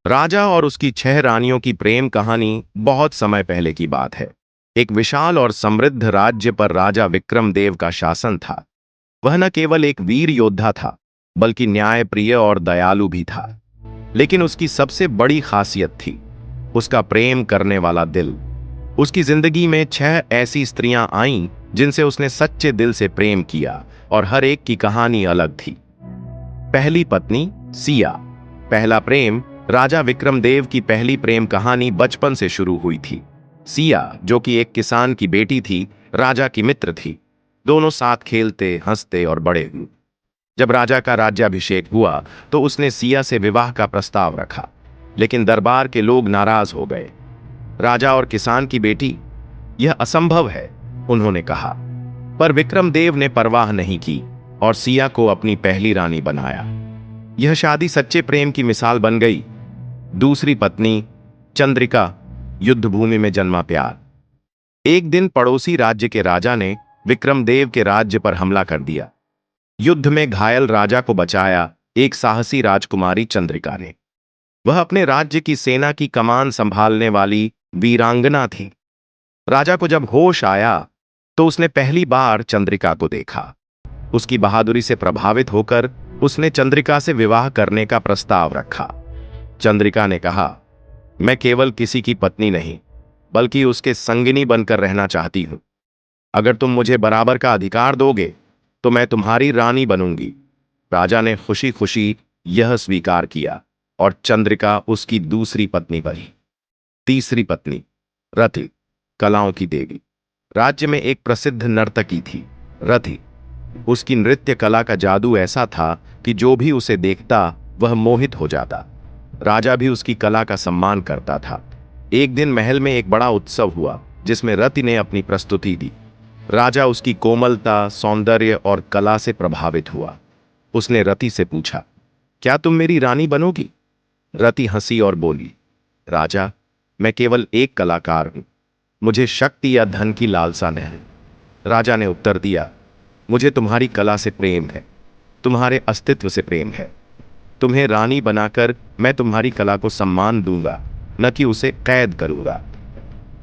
राजा और उसकी 6 रानियों की प्रेम कहानी बहुत समय पहले की बात है। एक विशाल और समृद्ध राज्य पर राजा विक्रमदेव का शासन था। वह न केवल एक वीर योद्धा था, बल्कि न्यायप्रिय और दयालु भी था। लेकिन उसकी सबसे बड़ी खासियत थी उसका प्रेम करने वाला दिल। उसकी जिंदगी में 6 ऐसी स्त्रियां आईं जिनसे उसने सच्चे दिल से प्रेम किया, और हर एक की कहानी अलग थी। पहली पत्नी सिया। पहला प्रेम। राजा विक्रमदेव की पहली प्रेम कहानी बचपन से शुरू हुई थी। सिया, जो कि एक किसान की बेटी थी, राजा की मित्र थी। दोनों साथ खेलते, हंसते और बड़े हुए। जब राजा का राज्याभिषेक हुआ तो उसने सिया से विवाह का प्रस्ताव रखा, लेकिन दरबार के लोग नाराज हो गए। राजा और किसान की बेटी, यह असंभव है, उन्होंने कहा। पर विक्रमदेव ने परवाह नहीं की और सिया को अपनी पहली रानी बनाया। यह शादी सच्चे प्रेम की मिसाल बन गई। दूसरी पत्नी चंद्रिका। युद्ध भूमि में जन्मा प्यार। एक दिन पड़ोसी राज्य के राजा ने विक्रमदेव के राज्य पर हमला कर दिया। युद्ध में घायल राजा को बचाया एक साहसी राजकुमारी चंद्रिका ने। वह अपने राज्य की सेना की कमान संभालने वाली वीरांगना थी। राजा को जब होश आया तो उसने पहली बार चंद्रिका को देखा। उसकी बहादुरी से प्रभावित होकर उसने चंद्रिका से विवाह करने का प्रस्ताव रखा। चंद्रिका ने कहा, मैं केवल किसी की पत्नी नहीं, बल्कि उसके संगिनी बनकर रहना चाहती हूं। अगर तुम मुझे बराबर का अधिकार दोगे तो मैं तुम्हारी रानी बनूंगी। राजा ने खुशी खुशी यह स्वीकार किया और चंद्रिका उसकी दूसरी पत्नी बनी। तीसरी पत्नी रति। कलाओं की देवी। राज्य में एक प्रसिद्ध नर्तकी थी, रति। उसकी नृत्य कला का जादू ऐसा था कि जो भी उसे देखता वह मोहित हो जाता। राजा भी उसकी कला का सम्मान करता था। एक दिन महल में एक बड़ा उत्सव हुआ जिसमें रति ने अपनी प्रस्तुति दी। राजा उसकी कोमलता, सौंदर्य और कला से प्रभावित हुआ। उसने रति से पूछा, क्या तुम मेरी रानी बनोगी? रति हंसी और बोली, राजा, मैं केवल एक कलाकार हूं। मुझे शक्ति या धन की लालसा नहीं। राजा ने उत्तर दिया, मुझे तुम्हारी कला से प्रेम है, तुम्हारे अस्तित्व से प्रेम है। तुम्हें रानी बनाकर मैं तुम्हारी कला को सम्मान दूंगा, न कि उसे कैद करूंगा।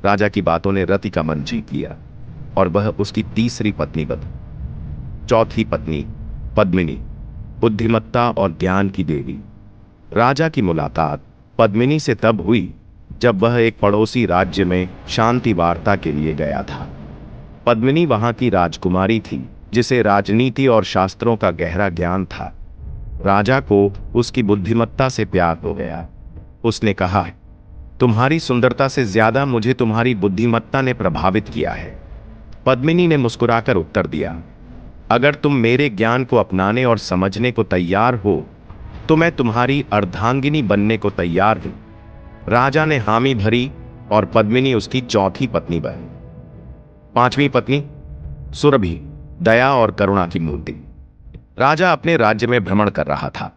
राजा की बातों ने रति का मन जीत लिया और वह उसकी तीसरी पत्नी बनी। चौथी पत्नी पद्मिनी। बुद्धिमत्ता और ज्ञान की देवी। राजा की मुलाकात पद्मिनी से तब हुई जब वह एक पड़ोसी राज्य में शांति वार्ता के लिए गया था। पद्मिनी वहां की राजकुमारी थी जिसे राजनीति और शास्त्रों का गहरा ज्ञान था। राजा को उसकी बुद्धिमत्ता से प्यार हो गया। उसने कहा, तुम्हारी सुंदरता से ज्यादा मुझे तुम्हारी बुद्धिमत्ता ने प्रभावित किया है। पद्मिनी ने मुस्कुराकर उत्तर दिया, अगर तुम मेरे ज्ञान को अपनाने और समझने को तैयार हो तो मैं तुम्हारी अर्धांगिनी बनने को तैयार हूं। राजा ने हामी भरी और पद्मिनी उसकी चौथी पत्नी बनी। पांचवी पत्नी सुरभि। दया और करुणा की मूर्ति। राजा अपने राज्य में भ्रमण कर रहा था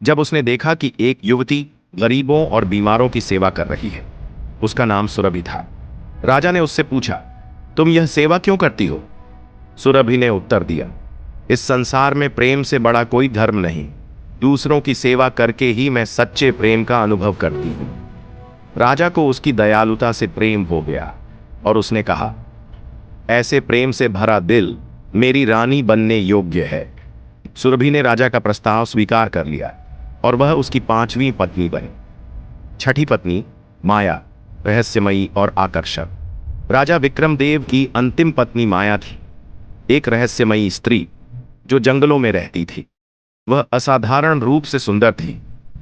जब उसने देखा कि एक युवती गरीबों और बीमारों की सेवा कर रही है। उसका नाम सुरभि था। राजा ने उससे पूछा, तुम यह सेवा क्यों करती हो? सुरभि ने उत्तर दिया, इस संसार में प्रेम से बड़ा कोई धर्म नहीं। दूसरों की सेवा करके ही मैं सच्चे प्रेम का अनुभव करती हूं। राजा को उसकी दयालुता से प्रेम हो गया और उसने कहा, ऐसे प्रेम से भरा दिल मेरी रानी बनने योग्य है। सुरभि ने राजा का प्रस्ताव स्वीकार कर लिया और वह उसकी पांचवी पत्नी बनी। छठी पत्नी माया। रहस्यमयी और आकर्षक। राजा विक्रमदेव की अंतिम पत्नी माया थी, एक रहस्यमयी स्त्री जो जंगलों में रहती थी। वह असाधारण रूप से सुंदर थी,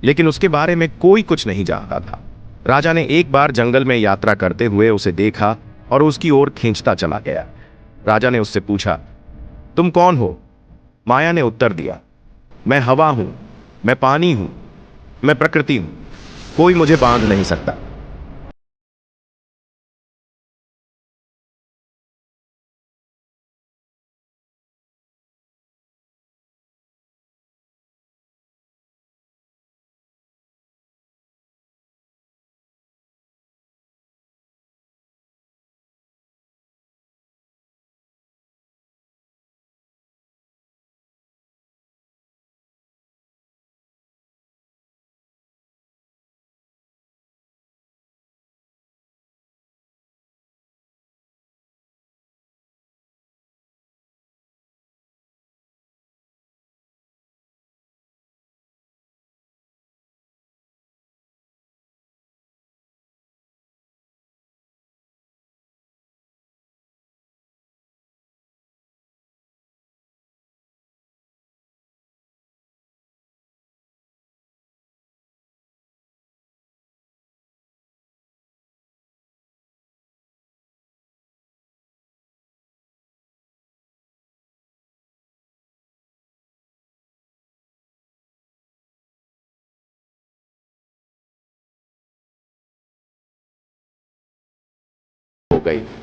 लेकिन उसके बारे में कोई कुछ नहीं जानता था। राजा ने एक बार जंगल में यात्रा करते हुए उसे देखा और उसकी ओर खींचता चला गया। राजा ने उससे पूछा, तुम कौन हो? माया ने उत्तर दिया, मैं हवा हूं, मैं पानी हूं, मैं प्रकृति हूं। कोई मुझे बांध नहीं सकता। गई।